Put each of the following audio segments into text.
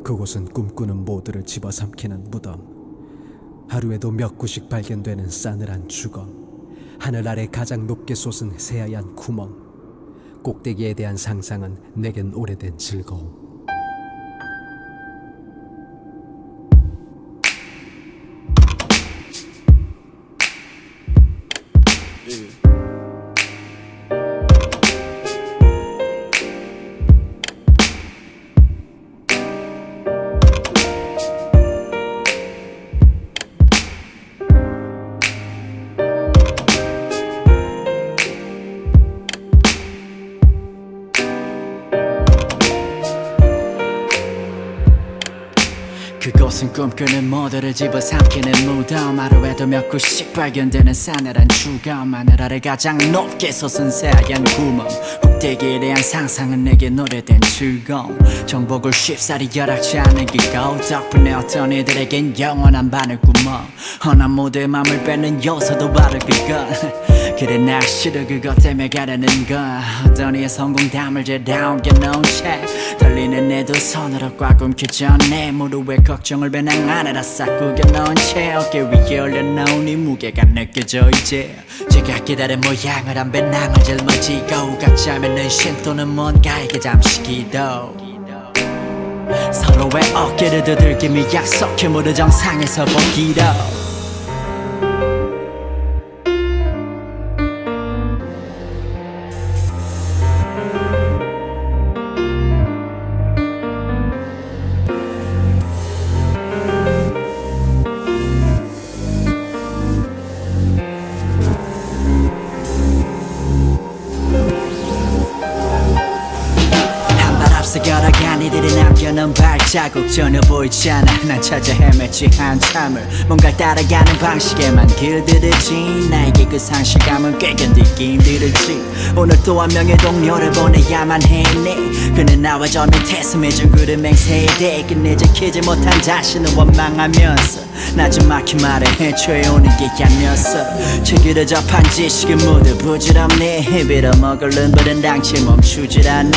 그곳은 꿈꾸는 모두를 집어삼키는 무덤. 하루에도 몇 구씩 발견되는 싸늘한 주검. 하늘 아래 가장 높게 솟은 새하얀 구멍. 꼭대기에 대한 상상은 내겐 오래된 즐거움. 그곳은 꿈꾸는 모두를 집어삼키는 무덤. 하루에도 몇 구씩 발견되는 싸늘한 주검. 하늘 아래 가장 높게 솟은 새하얀 구멍. 꼭대기에 대한 상상은 내게 오래된 즐거움. 정복을 쉽사리 열악치 않은 그곳 덕분에 어떤 이들에겐 영원한 바늘구멍. 허난 모두의 맘을 뺏는 요소도 바로 그것. 그래 날 싫어 그것 때문에 가려는 건 어떤 이의 성공담을 제다운 게 놓은 채 떨리는 내 두 손으로 꽉 움켜쥐어 내 무릎에 걱정을 배낭 안에다 싹 구겨놓은 채 어깨 위에 올려놓은 이 무게가 느껴져 이제 제가 기다린 모양을 한 배낭을 짊어지고 각자 맺는 쉼 또는 뭔가에게 잠시 기도 서로의 어깨를 두들기며 약속해 모두 정상에서 보기로 걸어간 이들이 남겨놓은 발자국 전혀 보이지 않아. 난 찾아 헤맸지 한참을 뭔가 따라가는 방식에만 길들이지. 나에게 그 상실감은 꽤 견디기 힘들지. 오늘 또 한 명의 동료를 보내야만 했네. 그는 나와 저 밑에서 매주 구름 맹세대 끝내 지키지 못한 자신을 원망하면서 나지막히 말해 애초에 오는 게 아니었어. 제기를 접한 지식은 모두 부질없네. 빌어먹을 눈물은 당체 멈추질 않네.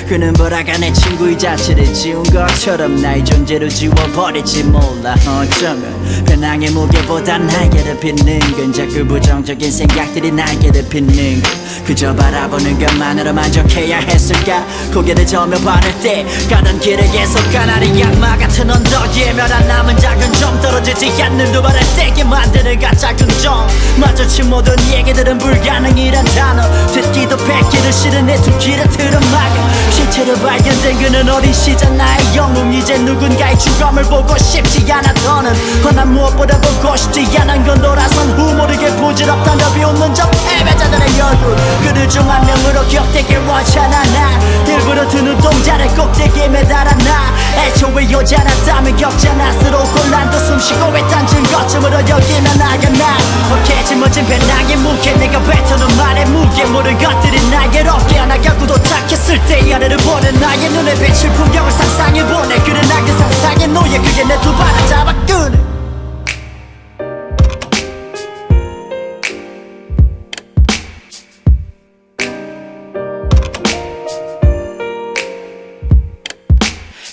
그는 보라가 내 친구의 자체를 지운 것처럼 나의 존재로 지워버릴지 몰라. 어쩌면 배낭의 무게보다 날개를 빚는 건 자꾸 부정적인 생각들이 날개를 빚는 건 그저 바라보는 것만으로 만족해야 했을까. 고개를 저며 바를 때 가던 길에 계속 가나리 악마 같은 언덕에 멸한 남은 작은 점 떨어지지 않는 두 발을 떼게 만드는 가짜 긍정. 마주친 모든 얘기들은 불가능이란 단어 듣기도 뱉기도 싫은 내 두 귀를 틀어막아. 실체로 발견된 그는 어린 시절 나의 영웅. 이제 누군가의 주검을 보고 싶지 않아. 더는 허나 무엇보다 보고 싶지 않은 건 돌아선 후 모르게 부질없던 더 비웃는 저 패배자들의 얼굴. 그들 중 한 명으로 격되길 원하잖아. 나 일부러 두 눈동자를 꼭대기에 매달아. 나 애초에 오지 않았다면 겪잖아. 스스로 곤란도 숨쉬고 했던 증거점으로 여기는 나가. 나 어깨 짊어진 배낭의 무게 내가 뱉어놓은 말의 무게 모든 것들이 나의 어깨 하나 갖고 도착했을 때 아래를 보는 나의 눈에 비칠 풍경을 상상해보네. 그래 나 그 상상의 노예 그게 내 두 발을 잡아 끄네.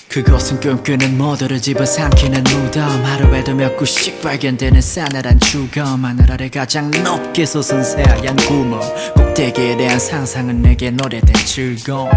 그곳은 꿈꾸는 모두를 집어삼키는 무덤. 하루에도 몇 구씩 발견되는 싸늘한 주검. 하늘 아래 가장 높게 솟은 새하얀 구멍. 꼭대기에 대한 상상은 내겐 오래된 즐거움.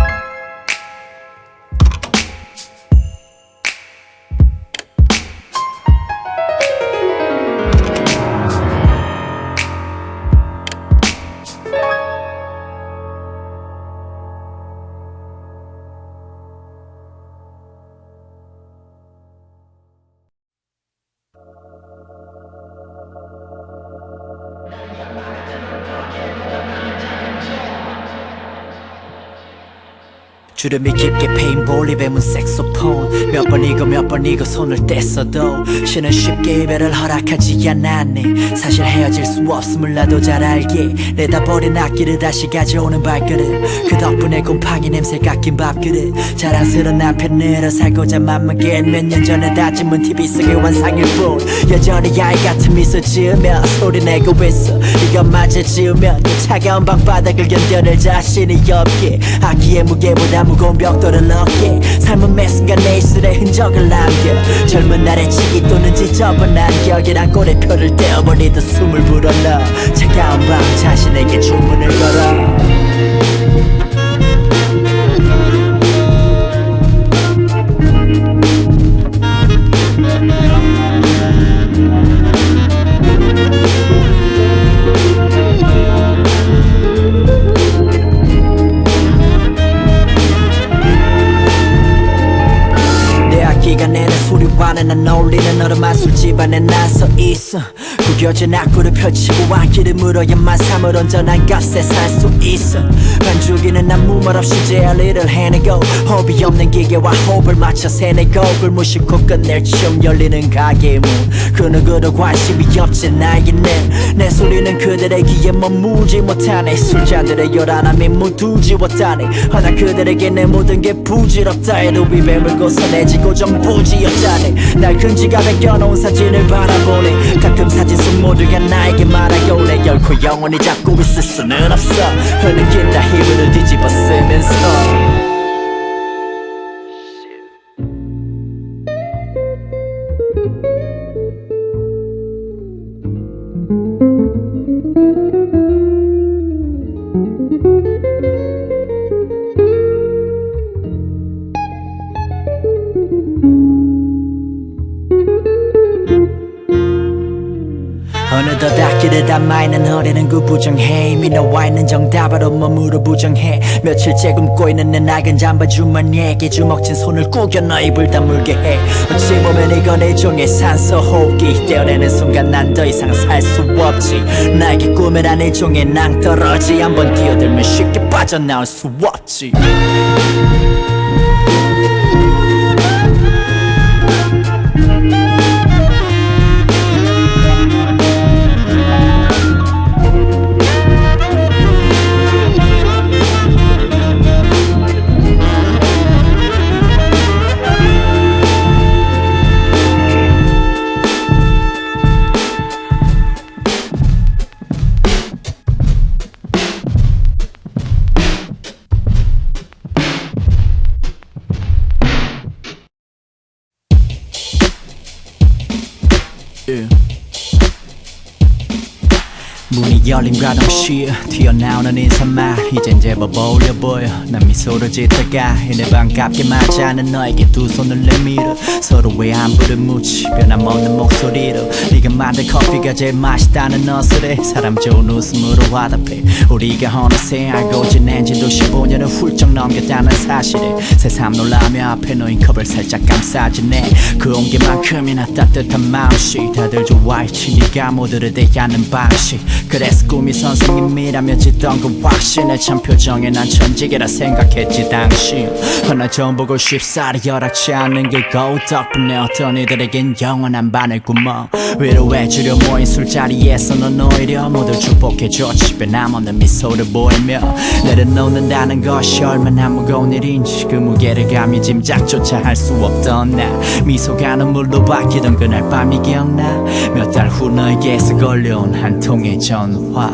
주름이 깊게 패인 볼입에 문 색소폰. 몇 번이고 손을 뗐어도 신은 쉽게 이별을 허락하지 않았네. 사실 헤어질 수 없음을 나도 잘 알게. 내다 버린 악기를 다시 가져오는 발걸음. 그 덕분에 곰팡이 냄새 깎인 밥그릇. 자랑스러운 남편으로 살고자 맘먹은 몇 년 전에 다짐은 TV 속의 환상일 뿐. 여전히 아이 같은 미소 지으며 소리내고 있어. 이것마저 지우면 그 차가운 방바닥을 견뎌낼 자신이 없게. 아기의 무게보다 무거운 벽돌을 어깨 삶은 매 순간 내 입술에 흔적을 남겨 젊은 날의 치기 또는 지저분 안격이란 꼬리표를 떼어버리듯 숨을 불어넣어 차가운 밤 자신에게 주문을 걸어 기가 내는 소리와는 안 어울리는 얼음한 술집 안에 난 서 있어 구겨진 악구를 펼치고 악기를 물어야만 삶을 온전한 값에 살 수 있어 반죽이는 난 무말 없이 제 할 일을 해내고 호흡이 없는 기계와 호흡을 맞춰 세내고 불무식고 끝낼 춤 열리는 가게의 문 그 누구도 관심이 없지 나에게는 내 소리는 그들의 귀에 머무지 못하네 술잔들의 요란함이 모두 지웠다네 허나 그들에게 내 모든 게 부질없다 해도 입에 물고서 내지고 정부지였다네 날 근지갑에 껴놓은 사진을 바라보네 가끔 사진 속 모두가 나에게 말하고 내 결코 영원히 잡고 있을 수는 없어 흐느낀다 힘을 뒤집어 쓰면서 어느덧 악기를 담아있는 허리는 구부정해 이미 나와 있는 정답으로 몸으로 부정해 며칠째 굶고 있는 내 낡은 잠바 주머니에 주먹진 손을 꾸겨 너 입을 다물게 해 어찌 보면 이건 일종의 산소 호흡기 떼어내는 순간 난 더 이상 살 수 없지 나에게 꿈이란 일종의 낭떠러지 한번 뛰어들면 쉽게 빠져나올 수 없지 문이 열림과 동시에 튀어나오는 인사말 이젠 제법 어울려 보여 난 미소를 짓다가 이내 반갑게 맞이하는 너에게 두 손을 내밀어 서로의 안부를 묻지 변함없는 목소리로 네가 만든 커피가 제일 맛있다는 어슬에 사람 좋은 웃음으로 화답해 우리가 어느새 알고 지낸 지도 15년을 훌쩍 넘겼다는 사실에 새삼 놀라며 앞에 놓인 컵을 살짝 감싸지네 그 온기만큼이나 따뜻한 마음씨 다들 좋아했지 네가 모두를 대하는 방식 그래서 꿈이 선생님이라며 짓던 그 확신에 참 표정에 난 천직이라 생각했지 당시 허나 좀 보고 쉽사리 열악치 않는 게 거울 덕분에 어떤 이들에겐 영원한 바늘구멍 위로해주려 모인 술자리에서 넌 오히려 모두 축복해줘 집에 남없는 미소를 보이며 내려놓는다는 것이 얼마나 무거운 일인지 그 무게를 감히 짐작조차 할 수 없던 나 미소가 눈물로 바뀌던 그날 밤이 기억나 몇 달 후 너에게서 걸려온 한 통의 전화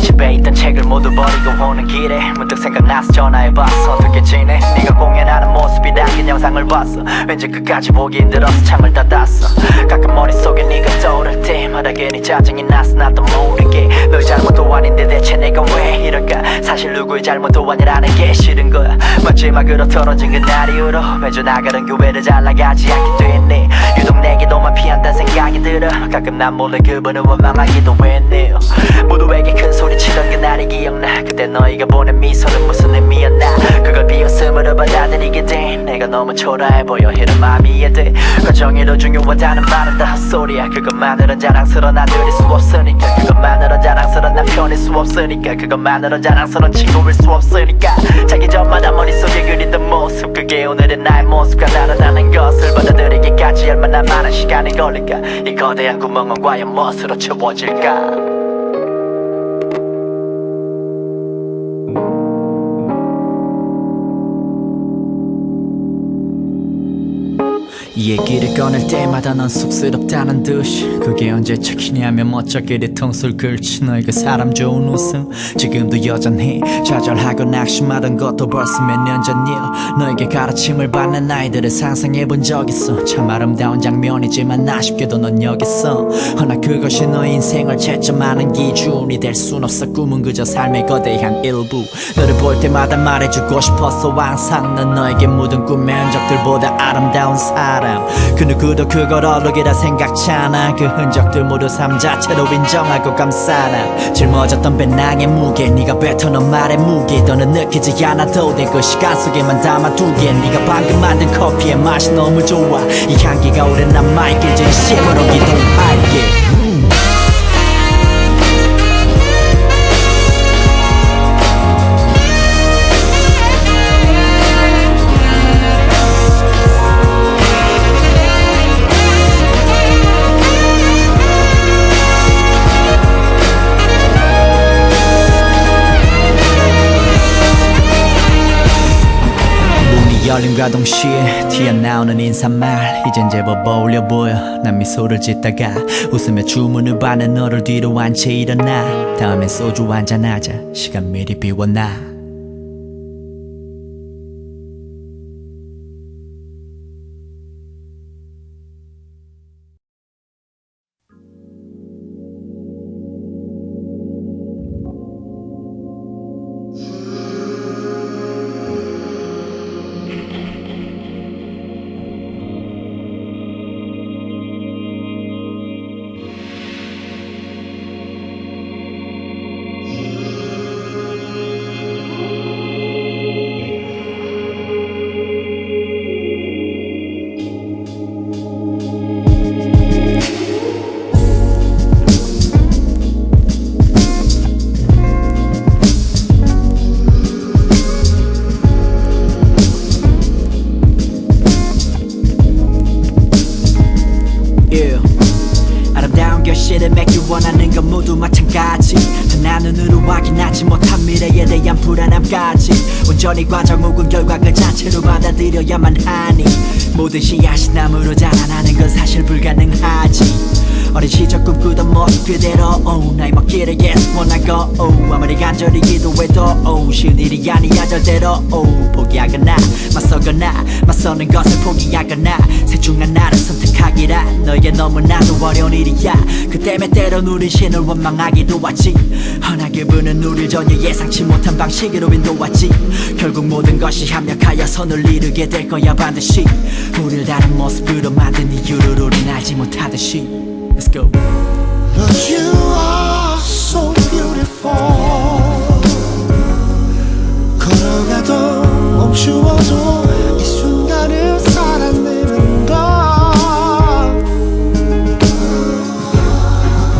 집에 있던 책을 모두 버리고 오는 길에 문득 생각나서 전화해봤어 어떻게 지내 네가 공연하는 모습이 담긴 영상을 봤어 왠지 끝까지 보기 힘들어서 창을 닫았어 가끔 머릿속에 네가 떠오를 때마다 괜히 짜증이 나서 나도 모르게 너의 잘못도 아닌데 대체 내가 왜 이럴까 사실 누구의 잘못도 아니라는 게 싫은 거야 마지막으로 털어진 그날 이후로 매주 나가는 교회를 잘 나가지 않게 됐네 유독 내게도만 피한다는 생각이 들어 가끔 난 몰래 그분을 원망하기도 했네요 모두에게 큰 소리 치던 그날이 기억나 그때 너희가 보낸 미소는 무슨 의미였나 그걸 비웃음으로 받아들이게 돼 내가 너무 초라해 보여 이런 마음이 이해돼 과정이 더 중요하다는 말은 다 헛소리야 그것만으론 자랑스러운 아들일 수 없으니까 그것만으론 자랑스러운 남편일 수 없으니까 그것만으론 자랑스러운 친구일 수 없으니까 자기 전마다 머릿속에 그리던 모습 그게 오늘의 나의 모습과 다르다는 것을 받아들이기까지 얼마나 많은 시간이 걸릴까 이 거대한 구멍은 과연 무엇으로 채워질까 이 얘기를 꺼낼 때마다 넌 쑥스럽다는 듯이 그게 언제적이냐면 멋쩍게 뒤통수를 긁지 너의 그 사람 좋은 웃음 지금도 여전히 좌절하고 낙심하던 것도 벌써 몇 년 전이야 너에게 가르침을 받는 아이들을 상상해본 적 있어 참 아름다운 장면이지만 아쉽게도 넌 여기 있어 허나 그것이 너의 인생을 채점하는 기준이 될 순 없어 꿈은 그저 삶의 거대한 일부 너를 볼 때마다 말해주고 싶었어 항상 넌 너에게 묻은 꿈의 흔적들보다 아름다운 사람 그 누구도 그걸 어록이라 생각잖아 그 흔적들 모두 삶 자체로 인정하고 감싸라 짊어졌던 배낭의 무게 네가 뱉어놓은 말의 무게 너는 느끼지 않아도 돼 그 시간 속에만 담아두게 네가 방금 만든 커피의 맛이 너무 좋아 이 향기가 오래 남아있길 진심으로 기도할게 열림과 동시에 튀어나오는 인사말 이젠 제법 어울려 보여 난 미소를 짓다가 웃으며 주문을 받는 너를 뒤로 한 채 일어나 다음엔 소주 한잔하자 시간 미리 비워놔 아름다운 결실을 맺길 원하는 건 모두 마찬가지 하나 눈으로 확인하지 못한 미래에 대한 불안함까지 온전히 과정 혹은 결과 그 자체로 받아들여야만 하니 모든 씨앗이 나무로 자라나는 건 사실 불가능하지 어린 시절 꿈꾸던 모습 그대로 나의 먹기를 계속 원하고 아무리 간절히 기도해도 쉬운 일이 아니야 절대로 포기하거나 맞서거나 맞서는 것을 포기하거나 셋 중 하나를 선택하기란 너에게 너무나도 어려운 일이야 그 때문에 때론 우린 신을 원망하기도 하지 허나 그분은 우릴 전혀 예상치 못한 방식으로 인도하지 결국 모든 것이 합력하여 선을 이루게 될 거야 반드시 우릴 다른 모습으로 만든 이유를 우린 알지 못하듯이 Let's go. But you are so beautiful. 걸어가도 멈추어도 이 순간을 살아내는 것.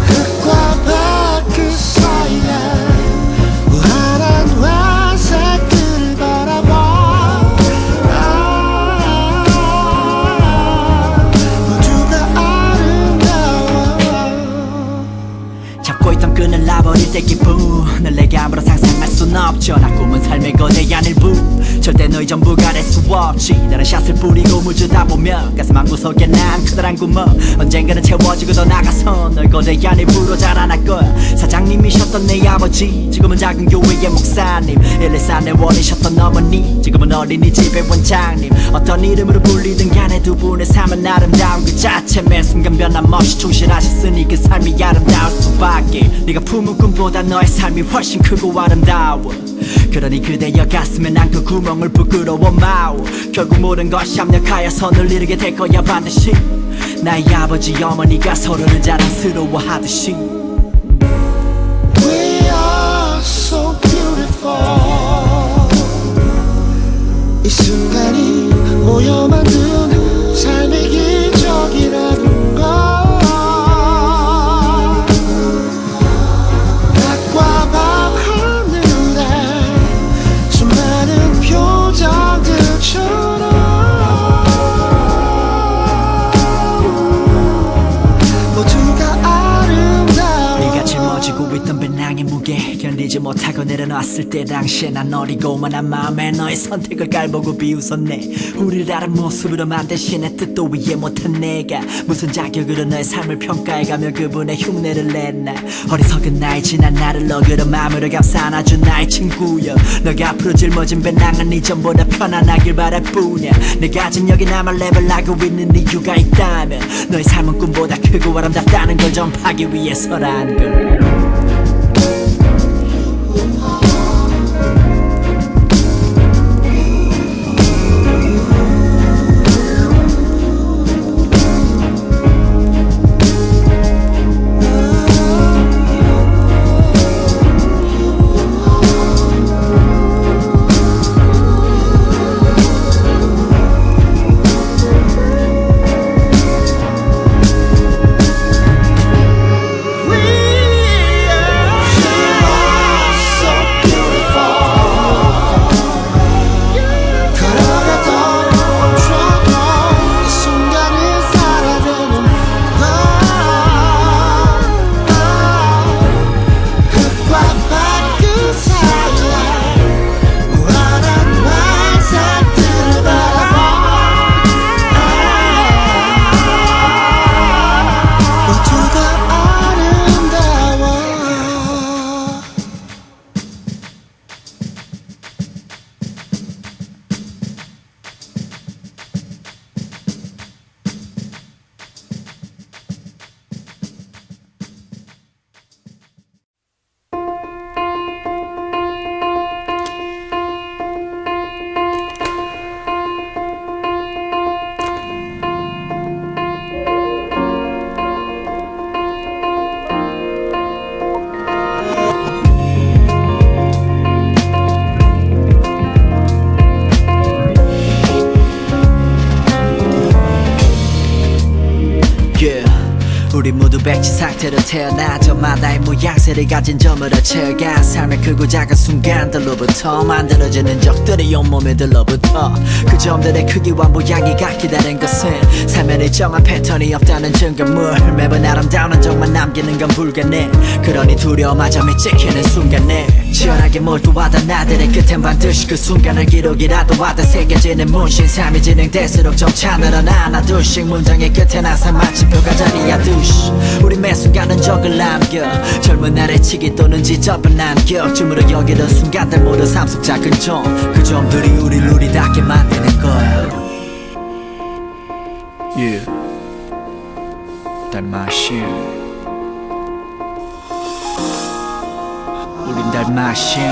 흙과 밭그 사이에 무한한 화색들을 바라봐. 잡고 있던 끈을 놔버릴 때 기분을 내게 아무런 상상할 순 없죠 나 꿈은 삶의 거대한 일부 절대 너희 전부가 될 수 없지 다른 샷을 뿌리고 무주다 보면 가슴 한 구석에 난 커다란 구멍 언젠가는 채워지고 더 나가서 널 거대한 일부로 자라날 거야 사장님이셨던 내 아버지 지금은 작은 교회의 목사님 114내 원이셨던 어머니 지금은 어린이집의 원장님 어떤 이름으로 불리든 간에 두 분의 삶은 아름다운 그 자체 매 순간 변함없이 충실하셨으니 그 삶이 아름다울 수밖에 네가 품은 꿈보다 너의 삶이 훨씬 크고 아름다워 그러니 그대여 가슴에 난 그 구멍을 부끄러워 마오 결국 모든 것이 합력하여 선을 이루게 될 거야 반드시 나의 아버지 어머니가 서로를 자랑스러워하듯이 We are so beautiful. 이 순간이 모여 만든 삶의 기적이라는 것. 낮과 밤 하늘에 수많은 표정들처럼 모두가 아름다워. 네가 짊어지고 있던 배낭의 무게 견디지 멈추지 못하고 내려놨을 때 당시에 난 어리고만한 마음에 너의 선택을 깔보고 비웃었네. 우릴 다른 모습으로 만든 신의 뜻도 이해 못한 내가 무슨 자격으로 너의 삶을 평가해가며 그분의 흉내를 냈나. 어리석은 나의 지난 나를 너그러 마음으로 감싸 안아준 나의 친구여. 너가 앞으로 짊어진 배낭은 이전보다 편안하길 바랄 뿐이야. 내가 아직 여기 남아 레벨하고 있는 이유가 있다면 너의 삶은 꿈보다 크고 아름답다는 걸 전파하기 위해서란 걸. 우리 모두 백지 상태로 태어나 저마다의 모양새를 가진 점으로 채워가 삶의 크고 작은 순간들로부터 만들어지는 적들이 온몸에 들러붙어 그 점들의 크기와 모양이 같기 다른 것은 삶의 일정한 패턴이 없다는 증거물. 매번 아름다운 흔적만 남기는 건 불가능. 그러니 두려움마저 찍히는 순간에 치열하게 몰두하던 나들의 끝엔 반드시 그 순간을 기록이라도 하듯 새겨지는 문신. 삶이 진행될수록 점차 늘어나 하나둘씩 문장의 끝엔 항상 마침표가 자리하듯이 우리 매 순간은 적을 남겨 젊은 날의 치기 또는 지저분 남겨 줌으로 여기던 순간들 모두 삶 속 작은 점 그 점들이 우릴 우리답게 만드는 거야. Yeah, 달 마신 우린 달 마신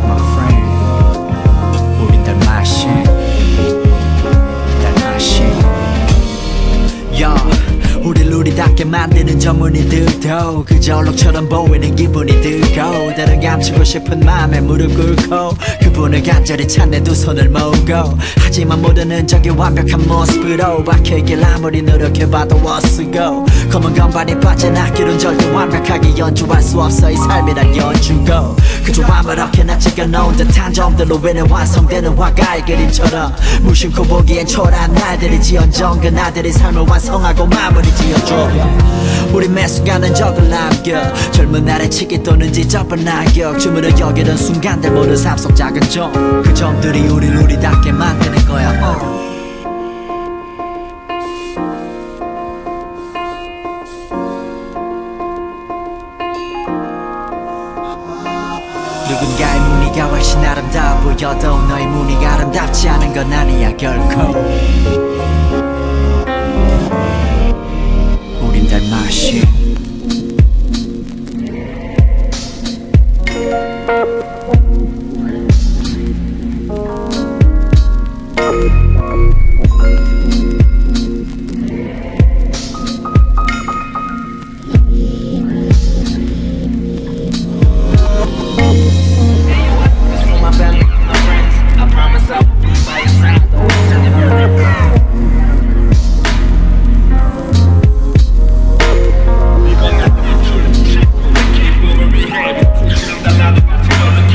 My friend 우린 달 마신 달 마신 Yeah 우릴 우리답게 만드는 전문이들도 그저 얼룩처럼 보이는 기분이 들고 때론 감추고 싶은 마음에 무릎 꿇고 그분을 간절히 찾는 두 손을 모으고 하지만 모두는 저기 완벽한 모습으로 박혀있길 아무리 노력해봐도 어쓰고 검은 건반이 빠져나기론 절대 완벽하게 연주할 수 없어 이 삶이란 연주고 그저 아무렇게나 찍어놓은 듯한 점들로 인해 완성되는 화가의 그림처럼 무심코 보기엔 초라한 날들이 지연정 그 날들이 삶을 완성하고 마무리 지어줘. 우리 매 순간은 적을 남겨 젊은 날의 치기 또는 지저분 낙엽 줌으로 여기던 순간들 모두 삶 속 작은 점 그 점들이 우릴 우리답게 만드는 거야. 누군가의 무늬가 훨씬 아름다워 보여도 너의 무늬가 아름답지 않은 건 아니야 결코. 우린 달 마신 Another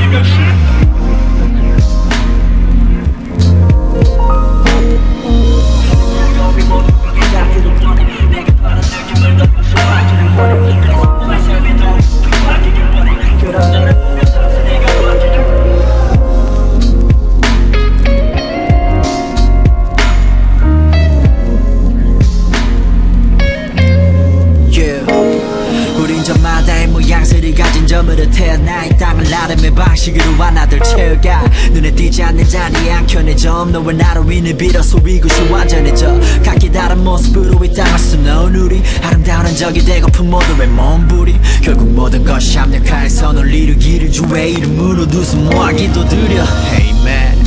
점 너와 나로 인해 비로소 이곳이 완전해져 각기 다른 모습으로 이 땅을 수놓은 우리 아름다운 흔적이 되고픈 모두의 몸부림 결국 모든 것이 합력하여 선을 이루기를 주의 이름으로 두 손 모아 기도드려 Amen